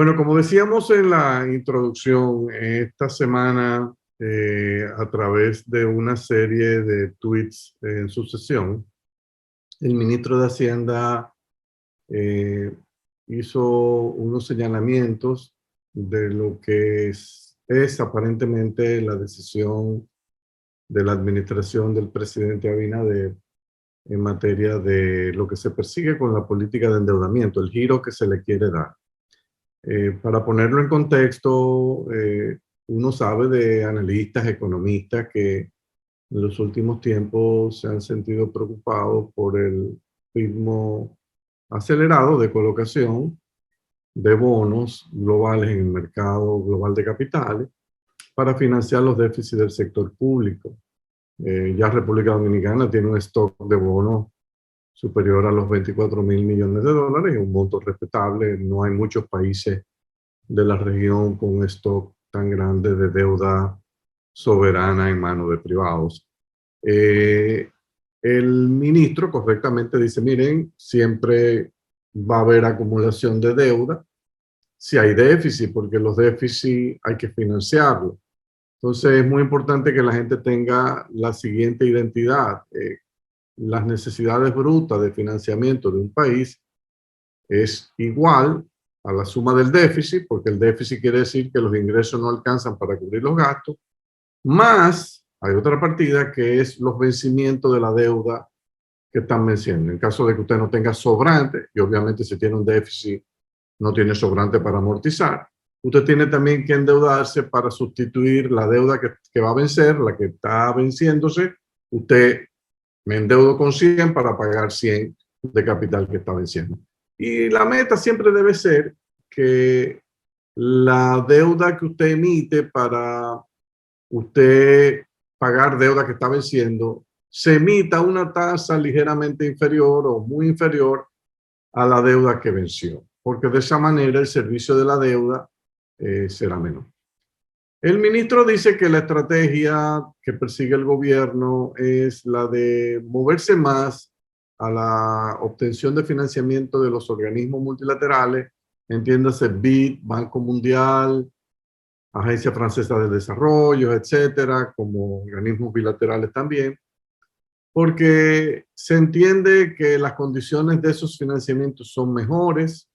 Bueno, como decíamos en la introducción, esta semana, a través de una serie de tweets en sucesión, el ministro de Hacienda eh, hizo unos señalamientos de lo que es aparentemente la decisión de la administración del presidente Abinader en materia de lo que se persigue con la política de endeudamiento, el giro que se le quiere dar. Para ponerlo en contexto, uno sabe de analistas, economistas que en los últimos tiempos se han sentido preocupados por el ritmo acelerado de colocación de bonos globales en el mercado global de capitales para financiar los déficits del sector público. Ya República Dominicana tiene un stock de bonos superior a los 24.000 millones de dólares, un monto respetable. No hay muchos países de la región con un stock tan grande de deuda soberana en manos de privados. El ministro correctamente dice, miren, siempre va a haber acumulación de deuda si hay déficit, porque los déficits hay que financiarlos. Entonces es muy importante que la gente tenga la siguiente identidad. Las necesidades brutas de financiamiento de un país es igual a la suma del déficit, porque el déficit quiere decir que los ingresos no alcanzan para cubrir los gastos, más hay otra partida que es los vencimientos de la deuda que están venciendo. En caso de que usted no tenga sobrante, y obviamente si tiene un déficit no tiene sobrante para amortizar, usted tiene también que endeudarse para sustituir la deuda que va a vencer, la que está venciéndose. Usted me endeudo con 100 para pagar 100 de capital que está venciendo. Y la meta siempre debe ser que la deuda que usted emite para usted pagar deuda que está venciendo se emita una tasa ligeramente inferior o muy inferior a la deuda que venció, porque de esa manera el servicio de la deuda será menor. El ministro dice que la estrategia que persigue el gobierno es la de moverse más a la obtención de financiamiento de los organismos multilaterales, entiéndase BID, Banco Mundial, Agencia Francesa de Desarrollo, etcétera, como organismos bilaterales también, porque se entiende que las condiciones de esos financiamientos son mejores,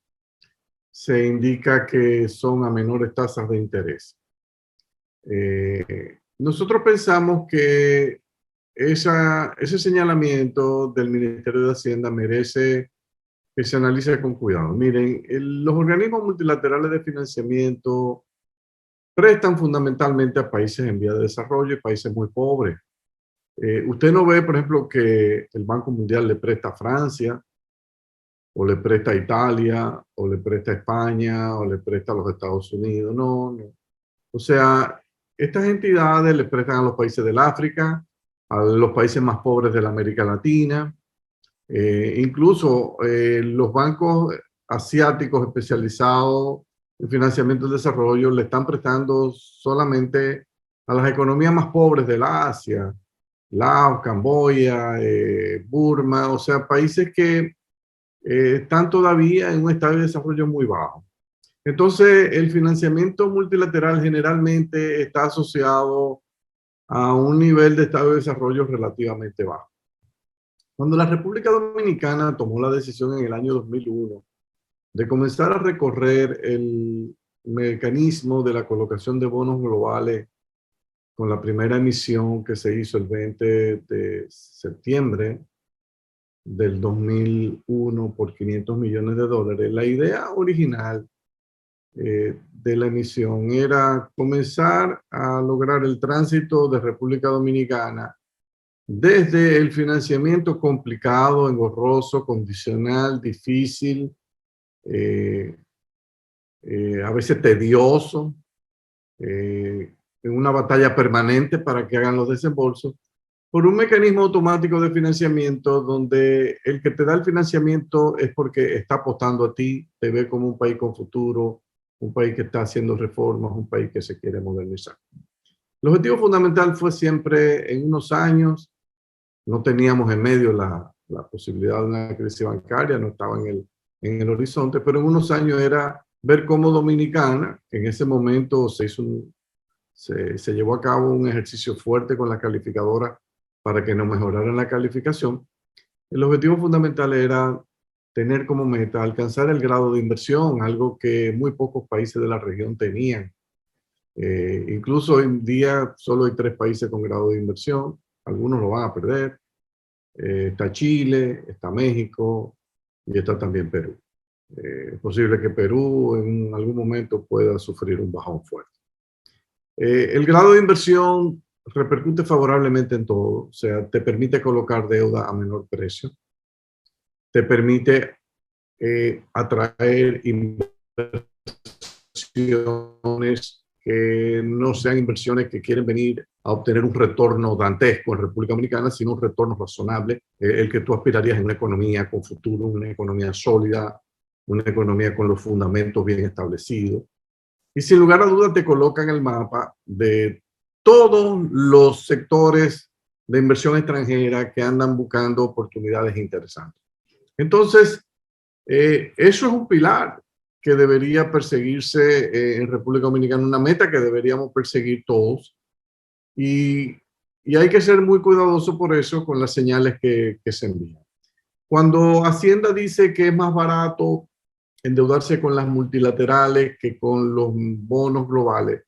se indica que son a menores tasas de interés. Nosotros pensamos que ese señalamiento del Ministerio de Hacienda merece que se analice con cuidado. Miren, los organismos multilaterales de financiamiento prestan fundamentalmente a países en vía de desarrollo y países muy pobres. Usted no ve, por ejemplo, que el Banco Mundial le presta a Francia, o le presta a Italia, o le presta a España, o le presta a los Estados Unidos. No, no. O sea, estas entidades le prestan a los países del África, a los países más pobres de la América Latina, incluso los bancos asiáticos especializados en financiamiento del desarrollo le están prestando solamente a las economías más pobres de la Asia, Laos, Camboya, Burma, o sea, países que están todavía en un estado de desarrollo muy bajo. Entonces, el financiamiento multilateral generalmente está asociado a un nivel de estado de desarrollo relativamente bajo. Cuando la República Dominicana tomó la decisión en el año 2001 de comenzar a recorrer el mecanismo de la colocación de bonos globales con la primera emisión que se hizo el 20 de septiembre del 2001 por 500 millones de dólares, la idea original de la emisión era comenzar a lograr el tránsito de República Dominicana desde el financiamiento complicado, engorroso, condicional, difícil, eh, a veces tedioso, en una batalla permanente para que hagan los desembolsos, por un mecanismo automático de financiamiento donde el que te da el financiamiento es porque está apostando a ti, te ve como un país con futuro, un país que está haciendo reformas, un país que se quiere modernizar. El objetivo fundamental fue siempre, en unos años, no teníamos en medio la posibilidad de una crisis bancaria, no estaba en el horizonte, pero en unos años era ver cómo Dominicana, que en ese momento se llevó a cabo un ejercicio fuerte con la calificadora para que nos mejoraran la calificación. El objetivo fundamental era tener como meta alcanzar el grado de inversión, algo que muy pocos países de la región tenían. Incluso hoy en día solo hay 3 países con grado de inversión, algunos lo van a perder. Está Chile, está México y está también Perú. Es posible que Perú en algún momento pueda sufrir un bajón fuerte. El grado de inversión repercute favorablemente en todo, o sea, te permite colocar deuda a menor precio, te permite atraer inversiones que no sean inversiones que quieren venir a obtener un retorno dantesco en República Dominicana, sino un retorno razonable, el que tú aspirarías en una economía con futuro, una economía sólida, una economía con los fundamentos bien establecidos. Y sin lugar a dudas te coloca en el mapa de todos los sectores de inversión extranjera que andan buscando oportunidades interesantes. Entonces, eso es un pilar que debería perseguirse en República Dominicana, una meta que deberíamos perseguir todos. Y hay que ser muy cuidadoso por eso con las señales que se envían. Cuando Hacienda dice que es más barato endeudarse con las multilaterales que con los bonos globales,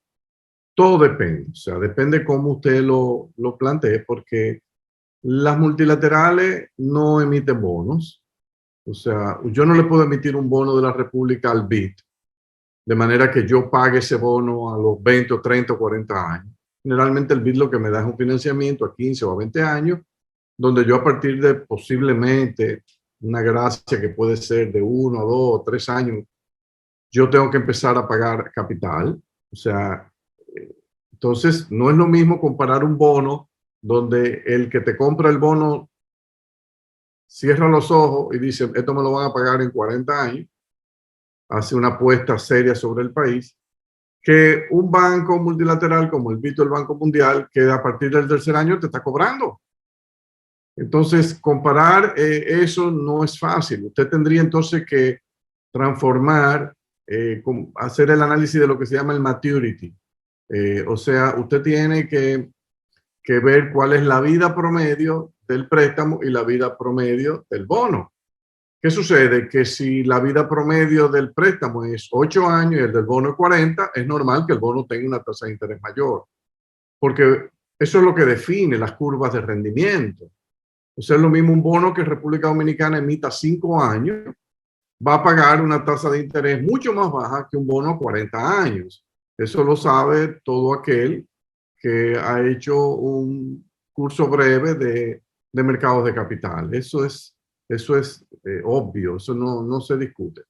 todo depende. O sea, depende cómo usted lo plantee, porque las multilaterales no emiten bonos. O sea, yo no le puedo emitir un bono de la República al BID, de manera que yo pague ese bono a los 20 o 30 o 40 años. Generalmente el BID lo que me da es un financiamiento a 15 o a 20 años, donde yo a partir de posiblemente una gracia que puede ser de 1, 2 o 3 años, yo tengo que empezar a pagar capital. O sea, entonces no es lo mismo comparar un bono donde el que te compra el bono cierra los ojos y dice, esto me lo van a pagar en 40 años, hace una apuesta seria sobre el país, que un banco multilateral como el BID o el Banco Mundial, que a partir del tercer año te está cobrando. Entonces, comparar eso no es fácil. Usted tendría entonces que transformar, hacer el análisis de lo que se llama el maturity. O sea, usted tiene que ver cuál es la vida promedio del préstamo y la vida promedio del bono. ¿Qué sucede? Que si la vida promedio del préstamo es 8 años y el del bono es 40, es normal que el bono tenga una tasa de interés mayor, porque eso es lo que define las curvas de rendimiento. O sea, es lo mismo un bono que República Dominicana emita 5 años, va a pagar una tasa de interés mucho más baja que un bono a 40 años. Eso lo sabe todo aquel que ha hecho un curso breve de mercados de capital. Eso es obvio, eso no se discute.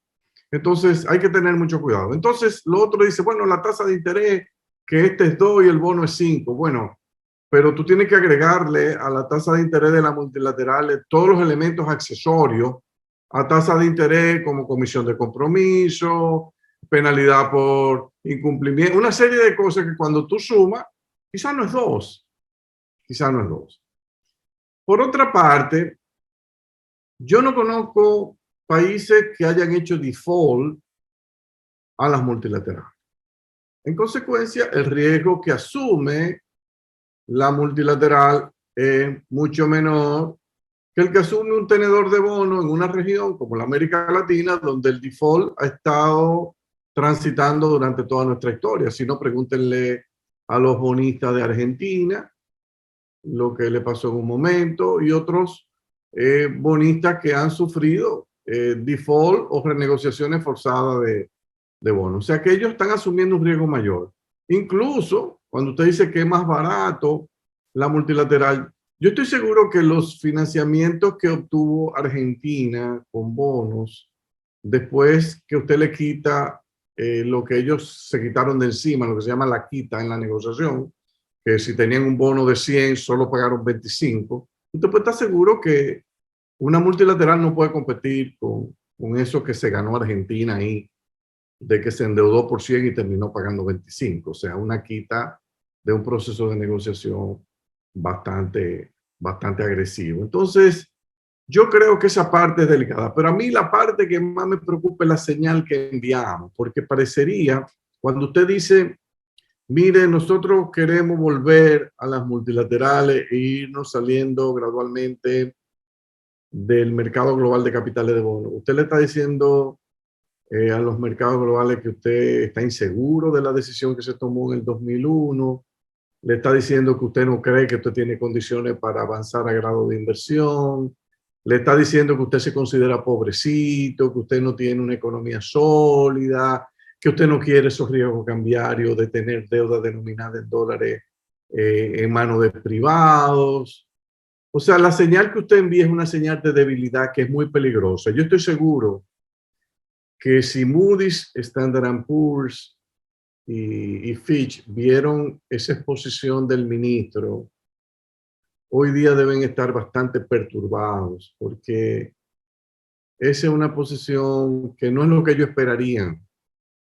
Entonces hay que tener mucho cuidado. Entonces lo otro dice, bueno, la tasa de interés, que este es 2 y el bono es 5. Bueno, pero tú tienes que agregarle a la tasa de interés de la multilateral todos los elementos accesorios a tasa de interés como comisión de compromiso, penalidad por incumplimiento, una serie de cosas que cuando tú sumas, quizás no es 2, quizás no es 2. Por otra parte, yo no conozco países que hayan hecho default a las multilaterales. En consecuencia, el riesgo que asume la multilateral es mucho menor que el que asume un tenedor de bono en una región como la América Latina, donde el default ha estado transitando durante toda nuestra historia. Si no, pregúntenle a los bonistas de Argentina lo que le pasó en un momento y otros bonistas que han sufrido default o renegociaciones forzadas de bonos. O sea que ellos están asumiendo un riesgo mayor. Incluso cuando usted dice que es más barato la multilateral, yo estoy seguro que los financiamientos que obtuvo Argentina con bonos, después que usted le quita lo que ellos se quitaron de encima, lo que se llama la quita en la negociación, que si tenían un bono de 100 solo pagaron 25, usted puede estar seguro que una multilateral no puede competir con eso que se ganó Argentina ahí, de que se endeudó por 100 y terminó pagando 25. O sea, una quita de un proceso de negociación bastante agresivo. Entonces, Yo creo que esa parte es delicada, pero a mí la parte que más me preocupa es la señal que enviamos, porque parecería, cuando usted dice, mire, nosotros queremos volver a las multilaterales e irnos saliendo gradualmente del mercado global de capitales de bonos, usted le está diciendo a los mercados globales que usted está inseguro de la decisión que se tomó en el 2001, le está diciendo que usted no cree que usted tiene condiciones para avanzar a grado de inversión, le está diciendo que usted se considera pobrecito, que usted no tiene una economía sólida, que usted no quiere esos riesgos cambiarios de tener deuda denominada en dólares en manos de privados. O sea, la señal que usted envía es una señal de debilidad que es muy peligrosa. Yo estoy seguro que si Moody's, Standard Poor's y Fitch vieron esa exposición del ministro, hoy día deben estar bastante perturbados porque esa es una posición que no es lo que ellos esperarían.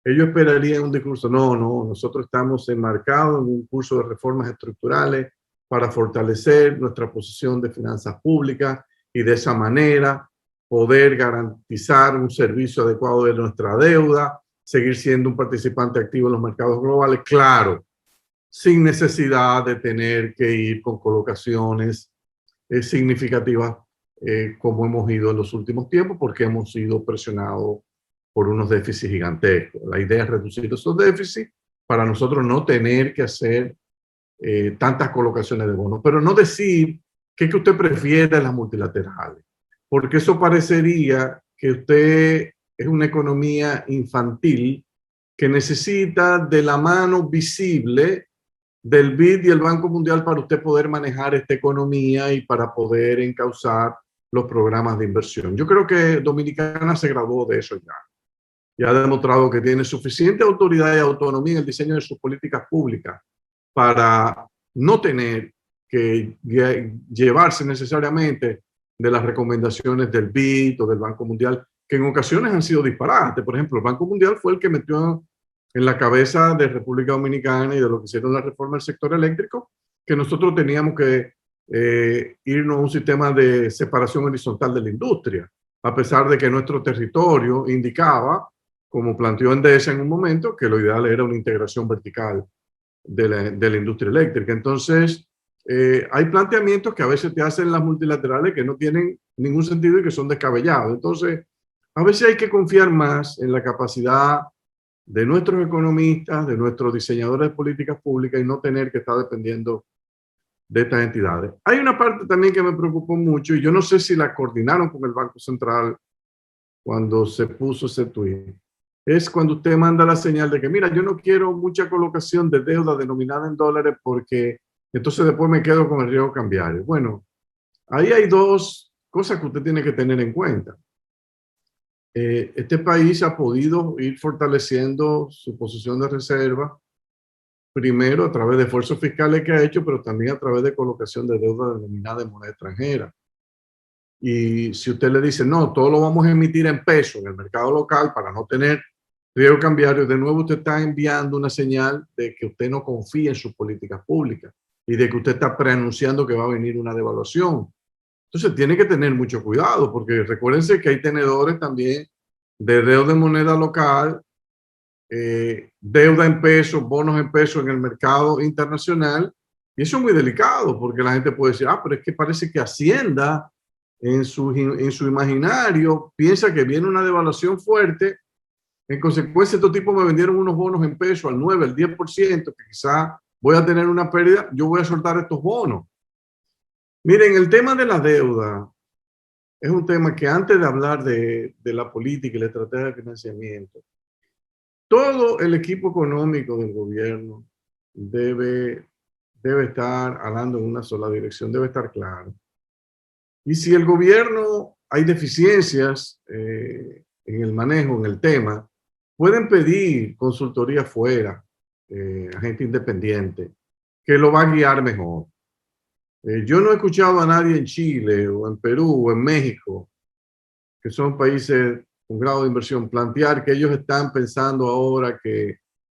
Ellos esperarían un discurso, no, nosotros estamos enmarcados en un curso de reformas estructurales para fortalecer nuestra posición de finanzas públicas y de esa manera poder garantizar un servicio adecuado de nuestra deuda, seguir siendo un participante activo en los mercados globales, claro, sin necesidad de tener que ir con colocaciones significativas como hemos ido en los últimos tiempos, porque hemos sido presionados por unos déficits gigantescos. La idea es reducir esos déficits para nosotros no tener que hacer tantas colocaciones de bonos, pero no decir que usted prefiere las multilaterales, porque eso parecería que usted es una economía infantil que necesita de la mano visible del BID y el Banco Mundial para usted poder manejar esta economía y para poder encauzar los programas de inversión. Yo creo que Dominicana se graduó de eso ya. Ya ha demostrado que tiene suficiente autoridad y autonomía en el diseño de sus políticas públicas para no tener que llevarse necesariamente de las recomendaciones del BID o del Banco Mundial, que en ocasiones han sido disparates. Por ejemplo, el Banco Mundial fue el que metió en la cabeza de República Dominicana y de lo que hicieron la reforma del sector eléctrico, que nosotros teníamos que irnos a un sistema de separación horizontal de la industria, a pesar de que nuestro territorio indicaba, como planteó Endesa en un momento, que lo ideal era una integración vertical de la industria eléctrica. Entonces, hay planteamientos que a veces te hacen las multilaterales que no tienen ningún sentido y que son descabellados. Entonces, a veces hay que confiar más en la capacidad de nuestros economistas, de nuestros diseñadores de políticas públicas y no tener que estar dependiendo de estas entidades. Hay una parte también que me preocupó mucho y yo no sé si la coordinaron con el Banco Central cuando se puso ese tuit. Es cuando usted manda la señal de que, mira, yo no quiero mucha colocación de deuda denominada en dólares porque entonces después me quedo con el riesgo cambiario. Bueno, ahí hay dos cosas que usted tiene que tener en cuenta. Este país ha podido ir fortaleciendo su posición de reserva, primero a través de esfuerzos fiscales que ha hecho, pero también a través de colocación de deuda denominada en moneda extranjera. Y si usted le dice, no, todo lo vamos a emitir en pesos en el mercado local para no tener riesgo cambiario, de nuevo usted está enviando una señal de que usted no confía en sus políticas públicas y de que usted está preanunciando que va a venir una devaluación. Entonces tiene que tener mucho cuidado, porque recuérdense que hay tenedores también de deuda en moneda local, deuda en pesos, bonos en pesos en el mercado internacional, y eso es muy delicado, porque la gente puede decir, pero es que parece que Hacienda en su imaginario piensa que viene una devaluación fuerte, en consecuencia estos tipos me vendieron unos bonos en pesos al 9, al 10%, que quizá voy a tener una pérdida, yo voy a soltar estos bonos. Miren, el tema de la deuda es un tema que antes de hablar de la política y la estrategia de financiamiento, todo el equipo económico del gobierno debe estar hablando en una sola dirección, debe estar claro. Y si el gobierno hay deficiencias en el manejo, en el tema, pueden pedir consultoría fuera, a gente independiente, que lo va a guiar mejor. Yo no he escuchado a nadie en Chile o en Perú o en México, que son países con grado de inversión, plantear que ellos están pensando ahora que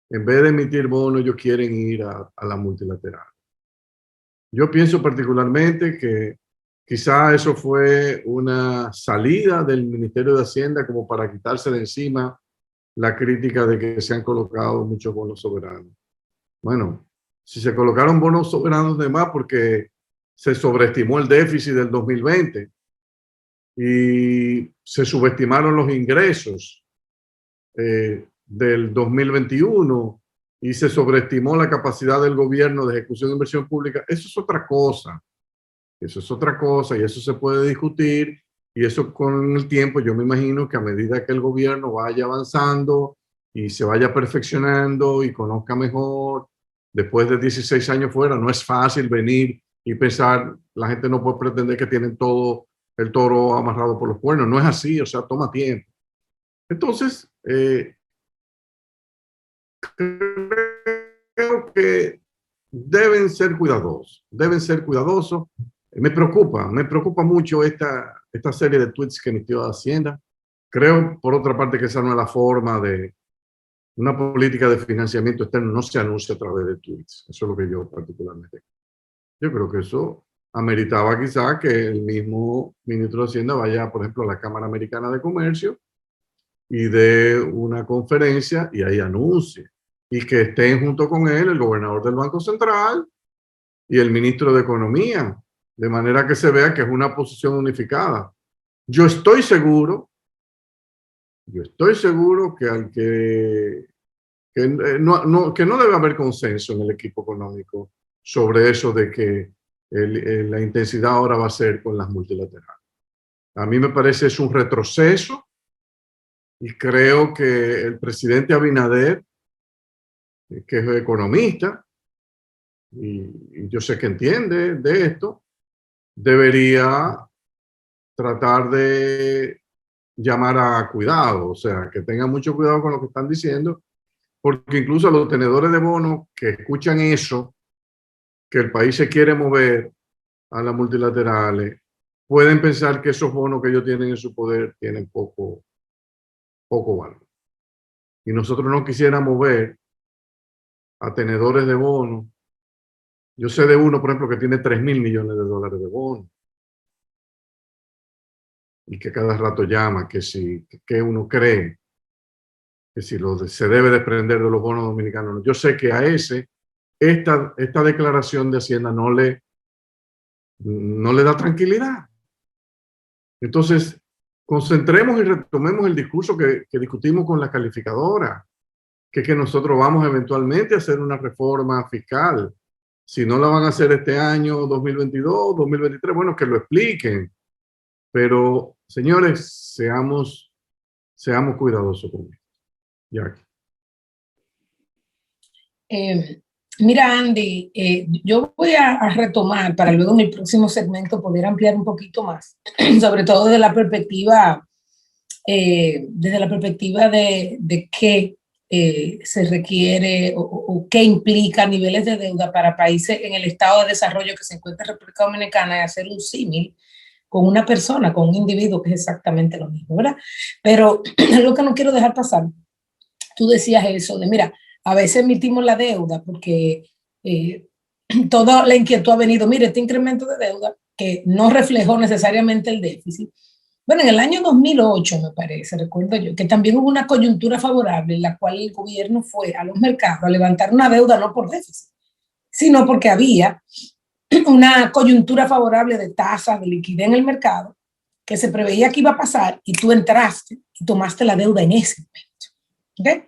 en vez de emitir bonos, ellos quieren ir a la multilateral. Yo pienso particularmente que Quizá eso fue una salida del Ministerio de Hacienda como para quitarse de encima la crítica de que se han colocado muchos bonos soberanos. Bueno, si se colocaron bonos soberanos de más porque se sobreestimó el déficit del 2020 y se subestimaron los ingresos del 2021 y se sobreestimó la capacidad del gobierno de ejecución de inversión pública, eso es otra cosa. Eso es otra cosa y eso se puede discutir y eso con el tiempo yo me imagino que a medida que el gobierno vaya avanzando y se vaya perfeccionando y conozca mejor, después de 16 años fuera, no es fácil venir y pensar, la gente no puede pretender que tienen todo el toro amarrado por los cuernos, no es así, o sea, toma tiempo. Entonces, creo que deben ser cuidadosos, deben ser cuidadosos. Me preocupa mucho esta serie de tweets que emitió Hacienda. Creo, por otra parte, que esa no es la forma de una política de financiamiento externo, no se anuncia a través de tweets. Eso es lo que yo particularmente. Yo creo que eso ameritaba quizá que el mismo ministro de Hacienda vaya, por ejemplo, a la Cámara Americana de Comercio y dé una conferencia y ahí anuncie. Y que estén junto con él el gobernador del Banco Central y el ministro de Economía, de manera que se vea que es una posición unificada. Yo estoy seguro que al que no debe haber consenso en el equipo económico sobre eso de que la intensidad ahora va a ser con las multilaterales. A mí me parece es un retroceso y creo que el presidente Abinader, que es economista, y yo sé que entiende de esto, debería tratar de llamar a cuidado, o sea, que tengan mucho cuidado con lo que están diciendo, porque incluso los tenedores de bonos que escuchan eso, que el país se quiere mover a las multilaterales, pueden pensar que esos bonos que ellos tienen en su poder tienen poco valor. Y nosotros no quisiéramos ver a tenedores de bonos. Yo sé de uno, por ejemplo, que tiene 3.000 millones de dólares de bonos y que cada rato llama que uno cree que si se debe desprender de los bonos dominicanos. Yo sé que a esta declaración de Hacienda no le da tranquilidad. Entonces, concentremos y retomemos el discurso que discutimos con la calificadora, que nosotros vamos eventualmente a hacer una reforma fiscal. Si no la van a hacer este año 2022, 2023, bueno, que lo expliquen. Pero, señores, seamos cuidadosos con esto. Jackie. Mira, Andy, yo voy a retomar para luego en el próximo segmento poder ampliar un poquito más, sobre todo desde la perspectiva de qué se requiere o qué implica niveles de deuda para países en el estado de desarrollo que se encuentra en República Dominicana y hacer un símil con una persona, con un individuo que es exactamente lo mismo, ¿verdad? Pero algo que no quiero dejar pasar, tú decías eso de, mira, a veces emitimos la deuda porque toda la inquietud ha venido, mire, este incremento de deuda que no reflejó necesariamente el déficit. Bueno, en el año 2008, me parece, recuerdo yo, que también hubo una coyuntura favorable en la cual el gobierno fue a los mercados a levantar una deuda no por déficit, sino porque había una coyuntura favorable de tasas de liquidez en el mercado que se preveía que iba a pasar y tú entraste y tomaste la deuda en ese momento. ¿Okay?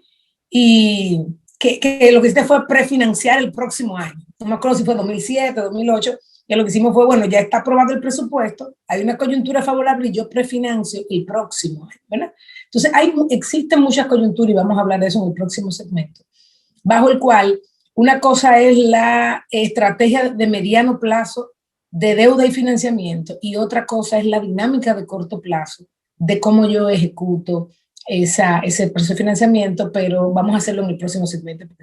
Y que lo que hiciste fue prefinanciar el próximo año. No me acuerdo si fue 2007, 2008, y lo que hicimos fue, bueno, ya está aprobado el presupuesto, hay una coyuntura favorable y yo prefinancio el próximo año, ¿verdad? Entonces, existen muchas coyunturas y vamos a hablar de eso en el próximo segmento, bajo el cual una cosa es la estrategia de mediano plazo de deuda y financiamiento y otra cosa es la dinámica de corto plazo de cómo yo ejecuto ese proceso de financiamiento, pero vamos a hacerlo en el próximo segmento porque